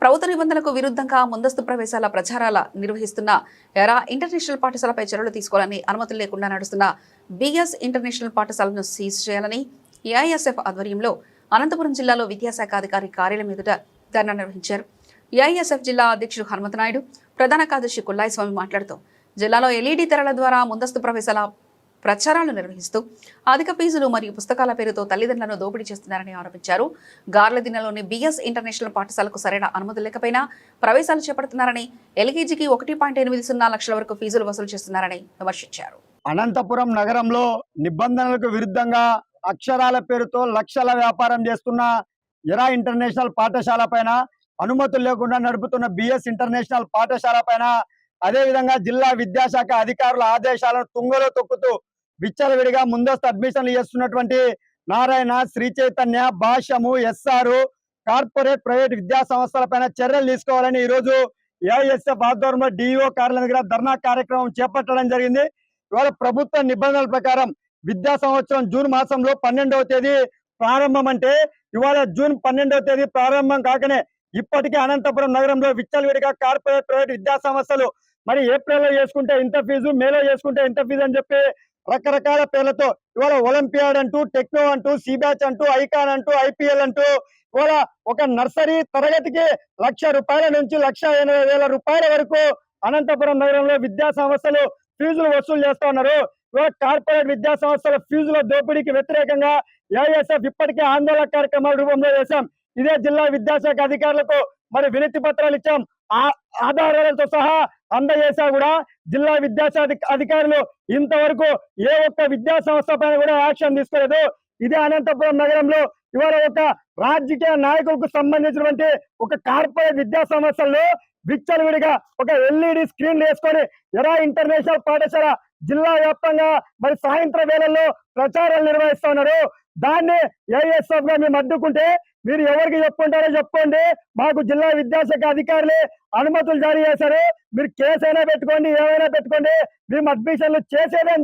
ప్రభుత్వ నిబంధనలకు విరుద్ధంగా ముందస్తు ప్రవేశాల ప్రచారాల నిర్వహిస్తున్న ఎరా ఇంటర్నేషనల్ పాఠశాలపై చర్యలు తీసుకోవాలని అనుమతులు లేకుండా నడుస్తున్న బిఎస్ ఇంటర్నేషనల్ పాఠశాలను సీజ్ చేయాలని ఏఐఎస్ఎఫ్ ఆధ్వర్యంలో అనంతపురం జిల్లాలో విద్యాశాఖ అధికారి కార్యాలయం ఎదుట ధర్నా నిర్వహించారు. ఏఐఎస్ఎఫ్ జిల్లా అధ్యక్షుడు హనుమంతనాయుడు, ప్రధాన కార్యదర్శి కుల్లాయి స్వామి మాట్లాడుతూ జిల్లాలో ఎల్ఈడి తెరల ద్వారా ముందస్తు ప్రవేశాల ప్రచారాలు నిర్వహిస్తూ అధిక ఫీజులు మరియు పుస్తకాల పేరుతో తల్లిదండ్రులను దోపిడీ చేస్తున్నారని ఆరోపించారు. గార్లదిన్నలోని బిఎస్ ఇంటర్నేషనల్ పాఠశాలకు సరైన అనుమతులు లేకపోయినా ప్రవేశాలు చేపడుతున్నారని, ఎల్కేజీకి 1.80 లక్షల వరకు ఫీజులు వసూలు చేస్తున్నారని విమర్శించారు. అనంతపురం నగరంలో నిబంధనలకు విరుద్ధంగా అక్షరాల పేరుతో లక్షల వ్యాపారం చేస్తున్న ఎరా ఇంటర్నేషనల్ పాఠశాల పైన, అనుమతులు లేకుండా నడుపుతున్న బిఎస్ ఇంటర్నేషనల్ పాఠశాల పైన, అదేవిధంగా జిల్లా విద్యాశాఖ అధికారుల ఆదేశాలను తుంగలో తొక్కుతూ విచ్చలవిడిగా ముందస్తు అడ్మిషన్లు చేస్తున్నటువంటి నారాయణ, శ్రీ చైతన్య, భాష్యము, ఎస్ఆర్ కార్పొరేట్ ప్రైవేట్ విద్యా సంస్థల పైన చర్యలు తీసుకోవాలని ఈరోజు ఏఐఎస్ఎఫ్ ఆధ్వర్యంలో డిఈఓ కార్యాలయం దగ్గర ధర్నా కార్యక్రమం చేపట్టడం జరిగింది. ఇవాళ ప్రభుత్వ నిబంధనల ప్రకారం విద్యా సంవత్సరం జూన్ మాసంలో 12వ తేదీ ప్రారంభం అంటే ఇవాళ జూన్ 12వ తేదీ ప్రారంభం కాకనే ఇప్పటికే అనంతపురం నగరంలో విచ్చలవిడిగా కార్పొరేట్ ప్రైవేట్ విద్యా సంస్థలు మరి ఏప్రిల్లో చేసుకుంటే ఇంత ఫీజు, మేలో చేసుకుంటే ఇంత ఫీజు అని చెప్పి రకరకాల పేర్లతో ఇవాళ ఒలింపియాడ్ అంటూ, టెక్నో అంటూ, సిబ్యాచ్ అంటూ, ఐకాన్ అంటూ, ఐపీఎల్ అంటూ ఇవాళ ఒక నర్సరీ తరగతికి ₹1,00,000 నుంచి ₹1,80,000 వరకు అనంతపురం నగరంలో విద్యా సంస్థలు ఫీజులు వసూలు చేస్తా ఉన్నారు. ఇవాళ కార్పొరేట్ విద్యా సంస్థల ఫీజుల దోపిడీకి వ్యతిరేకంగా ఏఐఎస్ఎఫ్ ఇప్పటికే ఆందోళన కార్యక్రమాల రూపంలో చేశాం. ఇదే జిల్లా విద్యాశాఖ అధికారులకు మరి వినతి పత్రాలు ఇచ్చాం. ఆధారాలతో సహా అందజేసా కూడా జిల్లా విద్యాశాఖ అధికారులు ఇంతవరకు ఏ ఒక్క విద్యా సంస్థ పైన కూడా యాక్షన్ తీసుకోలేదు. ఇదే అనంతపురం నగరంలో ఇవాళ ఒక రాజకీయ నాయకులకు సంబంధించినటువంటి ఒక కార్పొరేట్ విద్యా సంస్థల్లో విచ్చలవిడిగా ఒక ఎల్ఈడి స్క్రీన్ వేసుకొని ఎరా ఇంటర్నేషనల్ పాఠశాల జిల్లా వ్యాప్తంగా మరి సాయంత్రం వేళల్లో ప్రచారాలు నిర్వహిస్తా ఉన్నారు. దాన్ని ఏఐఎస్ఎఫ్ గా మేము అడ్డుకుంటే మీరు ఎవరికి చెప్పుకుంటారో చెప్పుకోండి. మాకు జిల్లా విద్యాశాఖ అధికారులే అనుమతులు జారీ చేశారు. మీరు కేసు అయినా పెట్టుకోండి, ఏమైనా పెట్టుకోండి, మేము అడ్మిషన్లు చేసేదే అని